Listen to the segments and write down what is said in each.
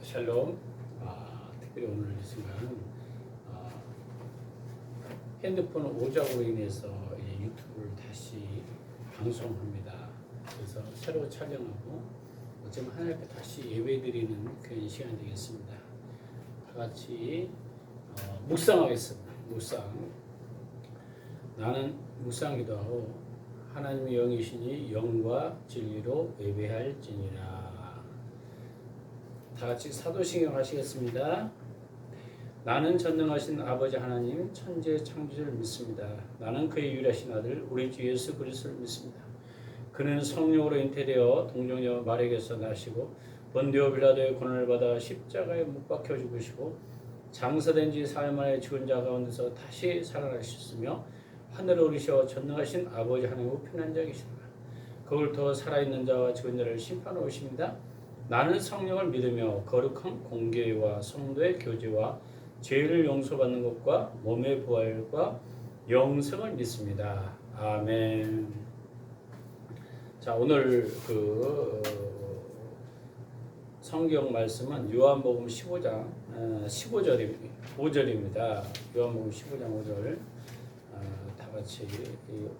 샬롬. 특별히 오늘 이 순간 핸드폰 오작으로 인해서 이제 유튜브를 다시 방송합니다. 그래서 새로 촬영하고 어쩌면 하나님께 다시 예배드리는 그런 시간이 되겠습니다. 다 같이 묵상하겠습니다. 묵상. 나는 묵상기도하고 하나님의 영이시니 영과 진리로 예배할지니라. 다 같이 사도신경 하시겠습니다. 나는 전능하신 아버지 하나님 천재 창조주를 믿습니다. 나는 그의 유일하신 아들 우리 주 예수 그리스도를 믿습니다. 그는 성령으로 잉태되어 동정녀 마리아에게서 나시고 본디오 빌라도의 고난을 받아 십자가에 못 박혀 죽으시고 장사된 지 사흘 만에 죽은 자 가운데서 다시 살아나셨으며 하늘에 오르셔 전능하신 아버지 하나님 우편한 자 계십니다. 그걸더 살아있는 자와 죽은 자를 심판하러 오십니다. 나는 성령을 믿으며 거룩한 공교회와 성도의 교제와 죄를 용서받는 것과 몸의 부활과 영생을 믿습니다. 아멘. 자, 오늘 성경 말씀은 요한복음 15장 5절입니다. 요한복음 15장 5절 다 같이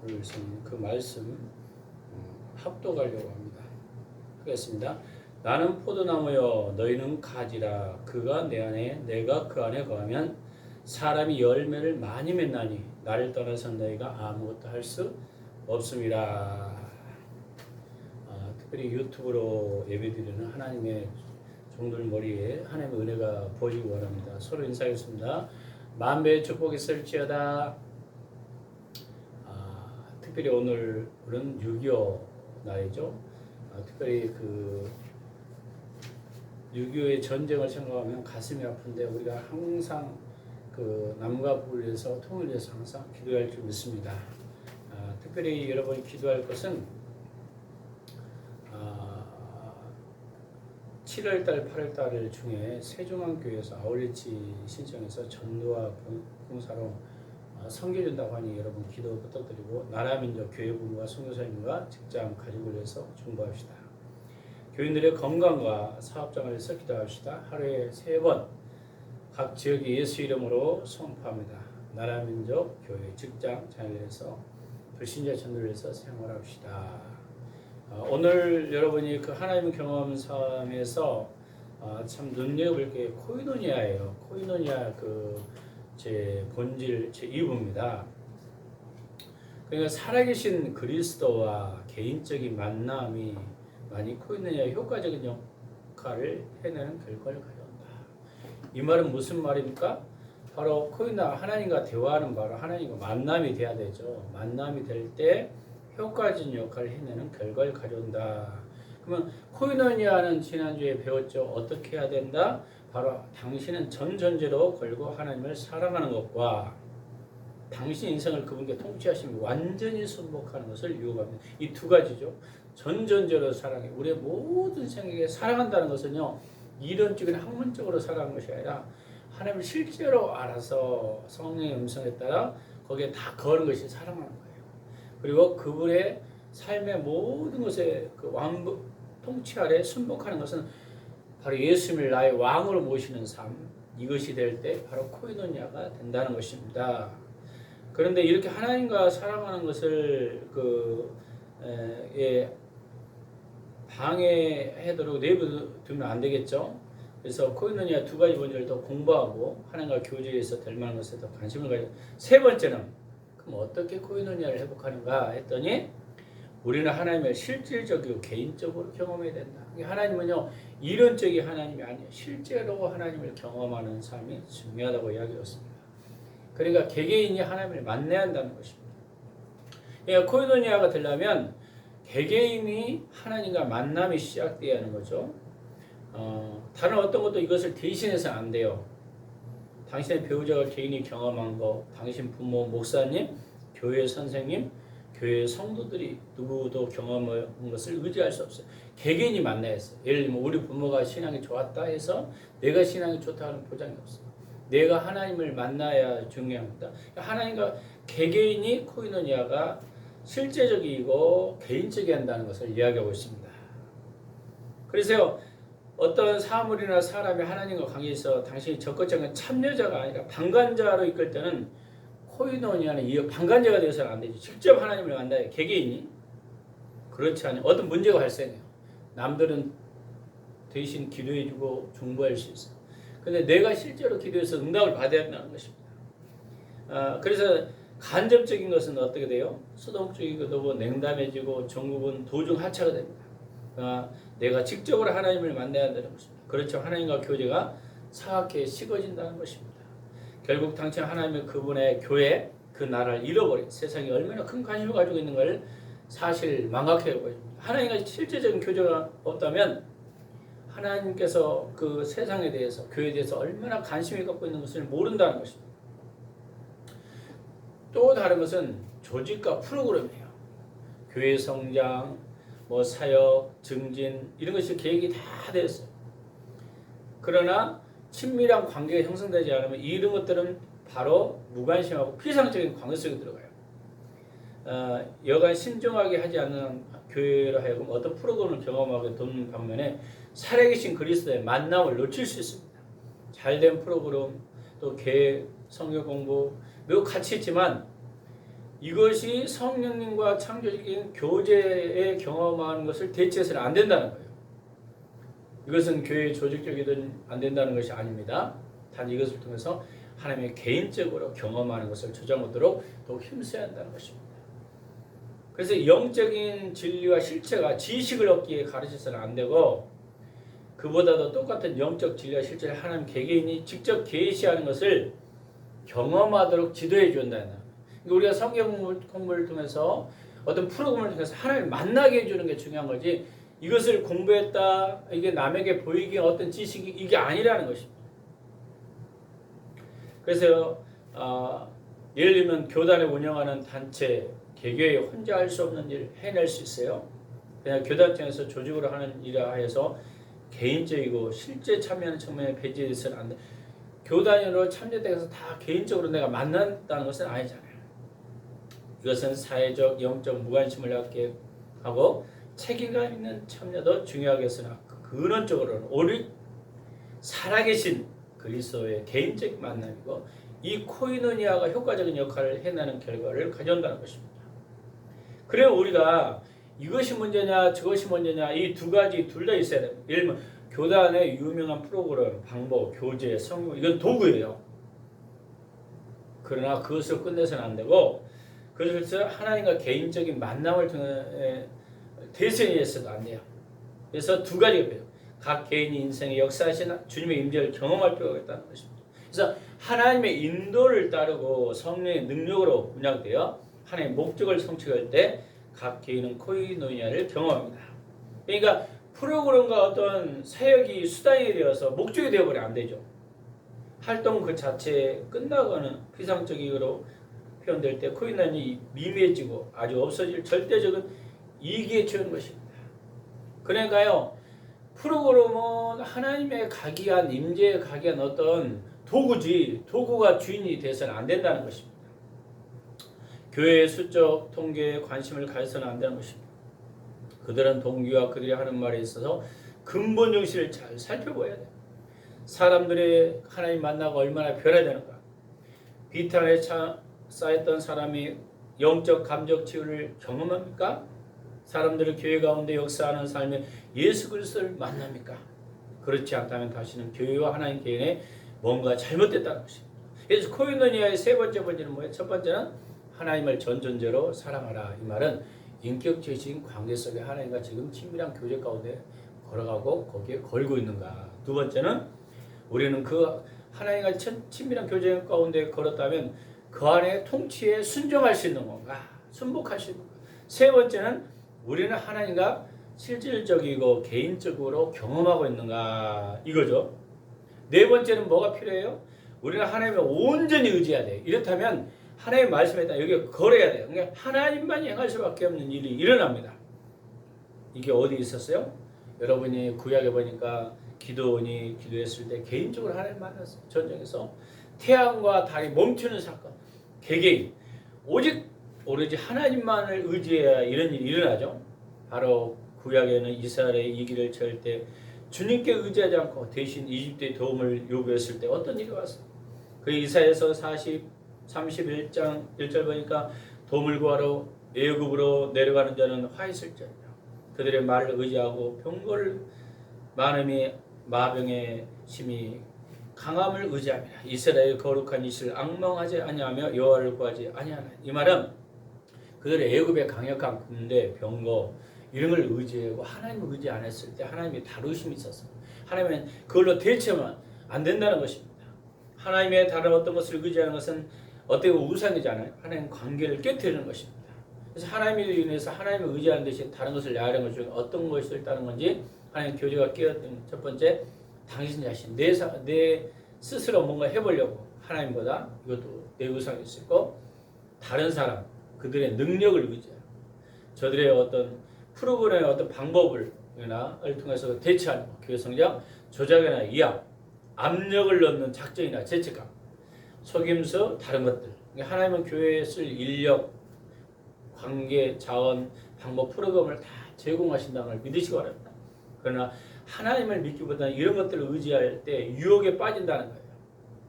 오늘 그 말씀 합독하려고 합니다. 하겠습니다. 나는 포도나무여 너희는 가지라. 그가 내 안에 내가 그 안에 거하면 사람이 열매를 많이 맺나니 나를 떠나서 너희가 아무것도 할 수 없음이라. 특별히 유튜브로 예배드리는 하나님의 종들 머리에 하나님의 은혜가 보이기 원합니다. 서로 인사하겠습니다. 만배의 축복이 있을지어다. 특별히 오늘은 6.25 날이죠. 특별히 6.25의 전쟁을 생각하면 가슴이 아픈데 우리가 항상 남과 북을 위해서 통일을 위해서 항상 기도할 줄 믿습니다. 특별히 여러분이 기도할 것은 7월달, 8월달 중에 세종안교회에서 아울리치 신청해서 전도와 봉사로 섬겨준다고 하니 여러분 기도 부탁드리고 나라민족 교회부모와 선교사님과 직장 가족을 위해서 중보합시다. 교인들의 건강과 사업장을 위해서 기도합시다. 하루에 3번 각 지역의 예수 이름으로 선포합니다. 나라민족 교회 직장 자녀를 위해서 불신자 전도를 위해서 생활합시다. 오늘 여러분이 하나님을 경험하는 삶에서 참 눈여겨볼 게 코이노니아예요. 코이노니아 제 본질 제 2부입니다. 그러니까 살아계신 그리스도와 개인적인 만남이 많이 코이노니아의 효과적인 역할을 해내는 결과를 가져온다. 이 말은 무슨 말입니까? 바로 코이노니아 하나님과 대화하는 바로 하나님과 만남이 돼야 되죠. 만남이 될 때 효과적인 역할을 해내는 결과를 가져온다. 그러면 코이노니아는 지난주에 배웠죠. 어떻게 해야 된다? 바로 당신은 전전제로 걸고 하나님을 사랑하는 것과 당신 인생을 그분께 통치하시며 완전히 순복하는 것을 유혹합니다. 이 두 가지죠. 전전제로 사랑해. 우리의 모든 생각에 사랑한다는 것은요. 이론적인 학문적으로 사랑하는 것이 아니라 하나님을 실제로 알아서 성령의 음성에 따라 거기에 다 거는 것이 사랑하는 거예요. 그리고 그분의 삶의 모든 것에 왕국 통치 아래 순복하는 것은 바로 예수님을 나의 왕으로 모시는 삶, 이것이 될 때 바로 코이노니아가 된다는 것입니다. 그런데 이렇게 하나님과 사랑하는 것을 방해하도록 내버려두면 안 되겠죠. 그래서 코이노니아 두 가지 본질을 더 공부하고 하나님과 교제에서 될 만한 것에 더 관심을 가지고, 세 번째는 그럼 어떻게 코이노니아를 회복하는가 했더니 우리는 하나님을 실질적이고 개인적으로 경험해야 된다. 하나님은요 이론적인 하나님이 아니에요. 실제로 하나님을 경험하는 삶이 중요하다고 이야기했습니다. 그러니까 개개인이 하나님을 만나야 한다는 것입니다. 그러니까 코이노니아가 되려면 개개인이 하나님과 만남이 시작돼야 하는 거죠. 다른 어떤 것도 이것을 대신해서는 안 돼요. 당신의 배우자가 개인이 경험한 거, 당신 부모, 목사님, 교회 선생님, 교회 성도들이 누구도 경험한 것을 의지할 수 없어요. 개개인이 만나야 했어요. 예를 들면 우리 부모가 신앙이 좋았다 해서 내가 신앙이 좋다는 보장이 없어요. 내가 하나님을 만나야 중요합니다. 하나님과 개개인이 코이노니아가 실제적이고 개인적이 한다는 것을 이야기하고 있습니다. 그래서 어떤 사물이나 사람이 하나님과 관계에 있어 당신이 적극적인 참여자가 아니라 방관자로 이끌 때는 코이노니아는 이 방관자가 되어서는 안 되지. 직접 하나님을 만나요. 개개인이. 그렇지 않으면 어떤 문제가 발생해요. 남들은 대신 기도해주고 중보할 수 있어요. 근데 내가 실제로 기도해서 응답을 받아야 한다는 것입니다. 그래서 간접적인 것은 어떻게 돼요? 수동적이고 냉담해지고 전국은 도중 하차가 됩니다. 내가 직접으로 하나님을 만나야 한다는 것입니다. 그렇죠. 하나님과 교제가 사악하게 식어진다는 것입니다. 결국 당신 하나님의 그분의 교회, 그 나라를 잃어버린 세상이 얼마나 큰 관심을 가지고 있는 걸 사실 망각해 버립니다. 하나님과 실제적인 교제가 없다면 하나님께서 그 세상에 대해서, 교회에 대해서 얼마나 관심을 갖고 있는 것을 모른다는 것입니다. 또 다른 것은 조직과 프로그램이에요. 교회 성장, 사역, 증진 이런 것이 계획이 다 되었어요. 그러나 친밀한 관계가 형성되지 않으면 이런 것들은 바로 무관심하고 피상적인 관계 속에 들어가요. 여간 신중하게 하지 않는 교회로 하여금 어떤 프로그램을 경험하게 돕는 반면에 살아계신 그리스도의 만남을 놓칠 수 있습니다. 잘된 프로그램, 또 계획, 성경 공부 매우 가치 있지만 이것이 성령님과 창조적인 교제에 경험하는 것을 대체해서는 안 된다는 거예요. 이것은 교회의 조직적이든 안 된다는 것이 아닙니다. 단 이것을 통해서 하나님의 개인적으로 경험하는 것을 저장하도록 더욱 힘써야 한다는 것입니다. 그래서 영적인 진리와 실체가 지식을 얻기에 가르쳐서는 안 되고 그보다도 똑같은 영적 진리와 실체를 하나님 개개인이 직접 계시하는 것을 경험하도록 지도해 준다는. 우리가 성경 공부를 통해서 어떤 프로그램을 통해서 하나님을 만나게 해주는 게 중요한 거지 이것을 공부했다 이게 남에게 보이기 어떤 지식이 이게 아니라는 것입니다. 그래서 예를 들면 교단을 운영하는 단체 개교회 혼자 할 수 없는 일 해낼 수 있어요. 그냥 교단청에서 조직으로 하는 일이라 해서 개인적이고 실제 참여하는 측면에 배제해서는 안 돼. 교단으로 참여돼서 다 개인적으로 내가 만난다는 것은 아니잖아요. 이것은 사회적, 영적 무관심을 갖게 하고 책임감 있는 참여도 중요하게 했으나 근원적으로는 오직 살아계신 그리스도의 개인적 만남이고 이 코이노니아가 효과적인 역할을 해내는 결과를 가져온다는 것입니다. 그래서 우리가 이것이 문제냐 저것이 문제냐 이 두 가지 둘 다 있어야 됩니다. 예를 들면 교단의 유명한 프로그램, 방법, 교제, 성경 이건 도구예요. 그러나 그것을 끝내서는 안 되고 그래서 하나님과 개인적인 만남을 통해 대선이었어도 안 돼요. 그래서 두 가지가 필요해요. 각 개인이 인생의 역사하신 주님의 임재를 경험할 필요가 있다는 것입니다. 그래서 하나님의 인도를 따르고 성령의 능력으로 운영되어 하나님의 목적을 성취할 때 각 개인은 코이노니아를 경험합니다. 그러니까 프로그램과 어떤 사역이 수단이 되어서 목적이 되어버리면 안 되죠. 활동 그 자체에 끝나고는 피상적으로 표현될 때 코이노니아는 미미해지고 아주 없어질 절대적인 이익에 치우는 것입니다. 그러니까요. 프로그램은 하나님의 각이한 임재에 각이한 어떤 도구지 도구가 주인이 돼서는 안 된다는 것입니다. 교회의 수적 통계에 관심을 가져서는 안 되는 것입니다. 그들은 동기와 그들이 하는 말에 있어서 근본 정신을 잘 살펴봐야 돼요. 사람들의 하나님 만나고 얼마나 변화되는가. 비탄에 쌓였던 사람이 영적 감적 치유를 경험합니까? 사람들을 교회 가운데 역사하는 삶에 예수 그리스도를 만납니까? 그렇지 않다면 다시는 교회와 하나님 개인에 뭔가 잘못됐다는 것입니다. 그래서 코이노니아의 세 번째 번째는 뭐예요? 첫 번째는 하나님을 전존재로 사랑하라. 이 말은 인격적인 관계 속에 하나님과 지금 친밀한 교제 가운데 걸어가고 거기에 걸고 있는가. 두 번째는 우리는 그 하나님과 친밀한 교제 가운데 걸었다면 그 안에 통치에 순종할 수 있는 건가? 순복할 수 있는 건가? 세 번째는 우리는 하나님과 실질적이고 개인적으로 경험하고 있는가? 이거죠. 네 번째는 뭐가 필요해요? 우리는 하나님을 온전히 의지해야 돼요. 이렇다면 하나님의 말씀에 따라 여기에 걸어야 돼요. 그러니까 하나님만 행할 수밖에 없는 일이 일어납니다. 이게 어디 있었어요? 여러분이 구약에 보니까 기도원이 기도했을 때 개인적으로 하나님 만났어요. 전쟁에서 태양과 달이 멈추는 사건. 개개인. 오로지 하나님만을 의지해야 이런 일이 일어나죠. 바로 구약에는 이스라엘의 이기를 칠 때 주님께 의지하지 않고 대신 이집트의 도움을 요구했을 때 어떤 일이 왔어요? 그 이사야서 31장 1절 보니까 도움을 구하러 애굽으로 내려가는 자는 화 있을지어다. 그들의 말을 의지하고 병골 많음이 마병의 심히 강함을 의지합니다. 이스라엘 거룩한 이시를 앙망하지 아니하며 여호와를 구하지 아니하나. 이 말은 그들의 애굽의 강력한 군대, 병거 이런 걸 의지하고 하나님을 의지 안 했을 때 하나님이 다루심이 있었어요. 하나님은 그걸로 대체하면 안 된다는 것입니다. 하나님의 다른 어떤 것을 의지하는 것은 어떻게 우상이잖아요. 하나님 관계를 깨뜨리는 것입니다. 그래서 하나님을 인해서 하나님을 의지하는 대신 다른 것을 야하는 것 중에 어떤 것이 있다는 건지 하나님 교제가 깨어든 첫 번째, 당신 자신 내 스스로 뭔가 해보려고 하나님보다 이것도 내 우상이 있고 다른 사람 그들의 능력을 의지해요. 저들의 어떤 프로그램의 어떤 방법을 통해서 대체하는 것, 교회 성장, 조작이나 이합, 압력을 넣는 작전이나 죄책감, 속임수, 다른 것들. 하나님은 교회에 쓸 인력, 관계, 자원, 방법, 프로그램을 다 제공하신다는 걸 믿으시기 바랍니다. 그러나 하나님을 믿기보다는 이런 것들을 의지할 때 유혹에 빠진다는 거예요.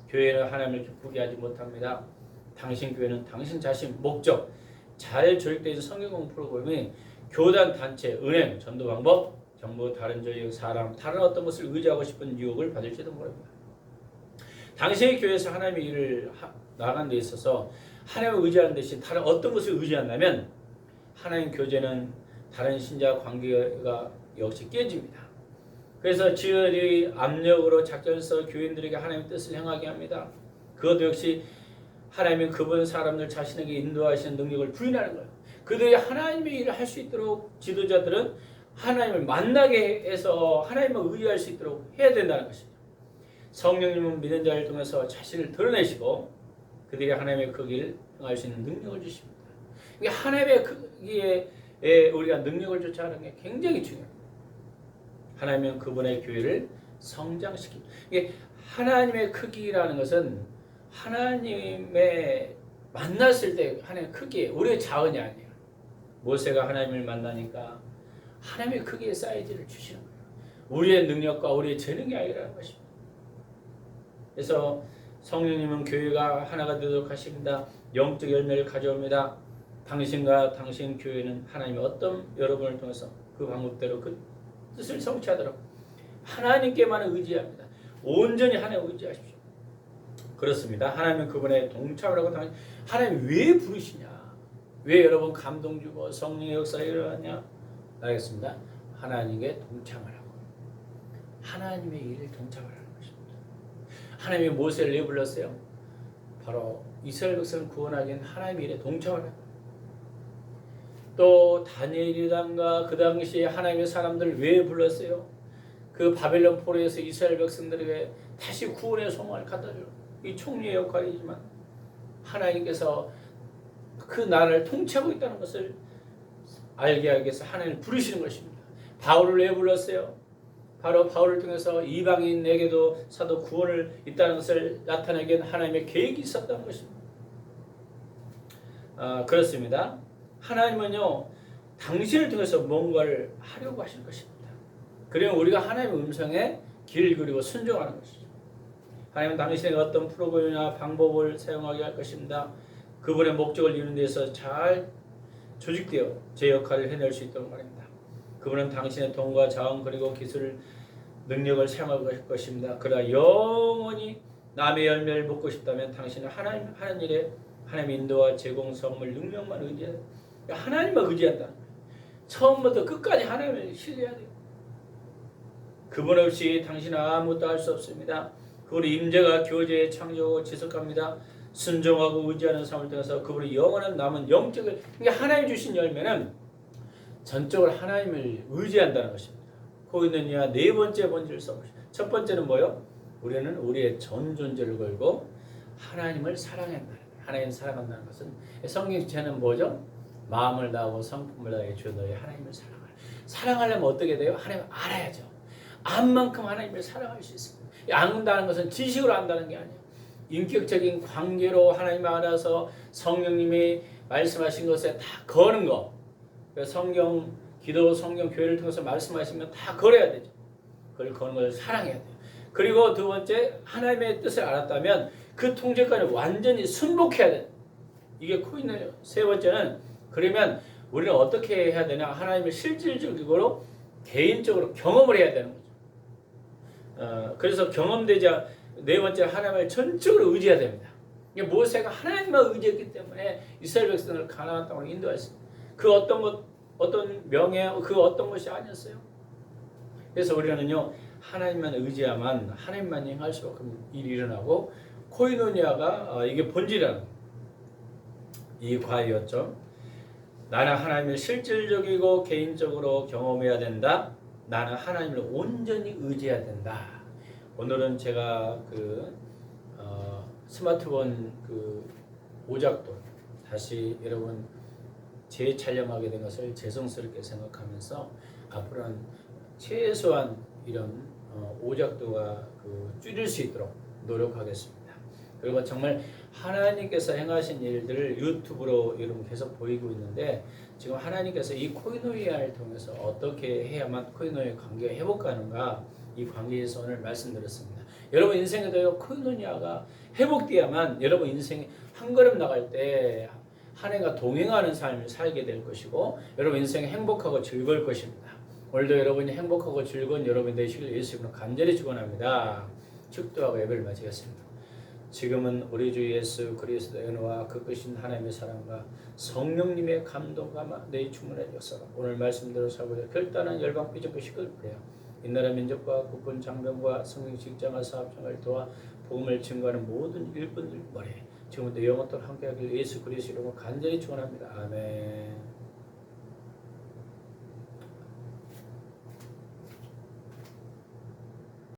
교회는 하나님을 기쁘게 하지 못합니다. 당신 교회는 당신 자신 목적, 잘 조직되어 있는 성경 공부 프로그램이 교단, 단체, 은행, 전도 방법, 정부, 다른 조직, 사람, 다른 어떤 것을 의지하고 싶은 유혹을 받을지도 모릅니다. 당신의 교회에서 하나님의 일을 나가는 데 있어서 하나님을 의지하는 대신 다른 어떤 것을 의지한다면 하나님 교제는 다른 신자 관계가 역시 깨집니다. 그래서 지혈이 압력으로 작전해서 교인들에게 하나님의 뜻을 행하게 합니다. 그것도 역시 하나님은 그분 사람들 자신에게 인도하시는 능력을 부인하는 거예요. 그들이 하나님의 일을 할 수 있도록 지도자들은 하나님을 만나게 해서 하나님을 의지할 수 있도록 해야 된다는 것입니다. 성령님은 믿는 자를 통해서 자신을 드러내시고 그들이 하나님의 그 길을 행할 수 있는 능력을 주십니다. 그러니까 하나님의 크기에 우리가 능력을 쫓아가는 게 굉장히 중요합니다. 하나님은 그분의 교회를 성장시킵니다. 이게 하나님의 크기라는 것은 하나님의 만났을 때 하나님의 크기, 우리의 자원이 아니에요. 모세가 하나님을 만나니까 하나님의 크기의 사이즈를 주시는 거예요. 우리의 능력과 우리의 재능이 아니라는 것입니다. 그래서 성령님은 교회가 하나가 되도록 하십니다. 영적 열매를 가져옵니다. 당신과 당신 교회는 하나님의 어떤 여러분을 통해서 그 방법대로 그 뜻을 성취하도록 하나님께만 의지합니다. 온전히 하나님을 의지하십시오. 그렇습니다. 하나님은 그분의 동참을 하고 하나님 왜 부르시냐? 왜 여러분 감동 주고 성령의 역사가 일어나냐? 알겠습니다. 하나님께 동참하라고. 하나님의 일을 동참하라는 것입니다. 하나님이 모세를 왜 불렀어요? 바로 이스라엘 백성을 구원하기엔 하나님의 일에 동참하라고. 또 다니엘이란가 그 당시에 하나님의 사람들을 왜 불렀어요? 그 바벨론 포로에서 이스라엘 백성들에게 다시 구원의 소망을 갖다 주는 이 총리의 역할이지만 하나님께서 그 나라를 통치하고 있다는 것을 알게 하기 위해서 하나님을 부르시는 것입니다. 바울을 왜 불렀어요? 바로 바울을 통해서 이방인에게도 사도 구원을 있다는 것을 나타내기 위한 하나님의 계획이 있었다는 것입니다. 그렇습니다. 하나님은요 당신을 통해서 뭔가를 하려고 하실 것입니다. 그러면 우리가 하나님의 음성에 귀를 기울이고 순종하는 것이죠. 하나님은 당신에게 어떤 프로그램이나 방법을 사용하게 할 것입니다. 그분의 목적을 이루는 데서 잘 조직되어 제 역할을 해낼 수 있도록 말입니다. 그분은 당신의 돈과 자원 그리고 기술 능력을 사용할 것입니다. 그러나 영원히 남의 열매를 먹고 싶다면 당신은 하나님 하는 일에 하나님의 인도와 제공 선물 능력만 의지해야 돼요. 하나님만 의지한다. 처음부터 끝까지 하나님을 신뢰해야 돼요. 그분 없이 당신은 아무것도 할 수 없습니다. 그분의 임재가 교제에 창조하고 지속합니다. 순종하고 의지하는 삶을 통해서 그분의 영원한 남은 영적을 그러니까 하나님 주신 열매는 전적으로 하나님을 의지한다는 것입니다. 거기 있는 이하 네 번째 본질을 써보십시오. 첫 번째는 뭐요? 우리는 우리의 전 존재를 걸고 하나님을 사랑한다는 거예요. 하나님을 사랑한다는 것은 성경체는 뭐죠? 마음을 다하고 성품을 다해 주 너의 하나님을 사랑하라. 사랑하려면 어떻게 돼요? 하나님을 알아야죠. 안 만큼 하나님을 사랑할 수 있습니다. 안다는 것은 지식으로 안다는 게 아니에요. 인격적인 관계로 하나님을 알아서 성령님이 말씀하신 것에 다 거는 거. 성경, 기도, 성경, 교회를 통해서 말씀하시면 다 걸어야 되죠. 그걸 거는 걸 사랑해야 돼요. 그리고 두 번째, 하나님의 뜻을 알았다면 그 통제권을 완전히 순복해야 돼요. 이게 코인이에요. 세 번째는, 그러면 우리는 어떻게 해야 되냐? 하나님을 실질적으로 개인적으로 경험을 해야 되는 거죠. 그래서 네 번째, 하나님을 전적으로 의지해야 됩니다. 모세가 하나님만 의지했기 때문에 이스라엘 백성을 가나안 땅으로 인도했습니다. 그 어떤 명예, 그 어떤 것이 아니었어요. 그래서 우리는요, 하나님만 의지하면 하나님만 행할 수밖에 일이 일어나고, 코이노니아가 이게 본질이라는 이 과의였죠. 나는 하나님을 실질적이고 개인적으로 경험해야 된다. 나는 하나님을 온전히 의지해야 된다. 오늘은 제가 스마트폰 오작도 다시 여러분 재촬영하게 된 것을 죄송스럽게 생각하면서 앞으로는 최소한 이런 오작도가 줄일 수 있도록 노력하겠습니다. 그리고 정말 하나님께서 행하신 일들을 유튜브로 여러분 계속 보이고 있는데, 지금 하나님께서 이 코이노니아를 통해서 어떻게 해야만 코이노니아 관계가 회복하는가, 이 관계에서 오늘 말씀드렸습니다. 여러분 인생에도요, 코이노니아가 회복돼야만 여러분 인생에 한 걸음 나갈 때 하나님과 동행하는 삶을 살게 될 것이고, 여러분 인생이 행복하고 즐거울 것입니다. 오늘도 여러분이 행복하고 즐거운 여러분 되시길 예수 이름으로 간절히 축원합니다. 축도하고 예배를 마치겠습니다. 지금은 우리 주 예수 그리스도의 은혜와 그 크신 하나님의 사랑과 성령님의 감동과 내 충만한 역사가 오늘 말씀대로 살고자 결단한 열방 비전 것이길 그래요. 이 나라 민족과 국군 장병과 성령 직장과 사업장을 도와 복음을 증거하는 모든 일꾼들 머리에 지금부터 영원토록 함께하길 예수 그리스도 이름으로 간절히 축원합니다. 아멘.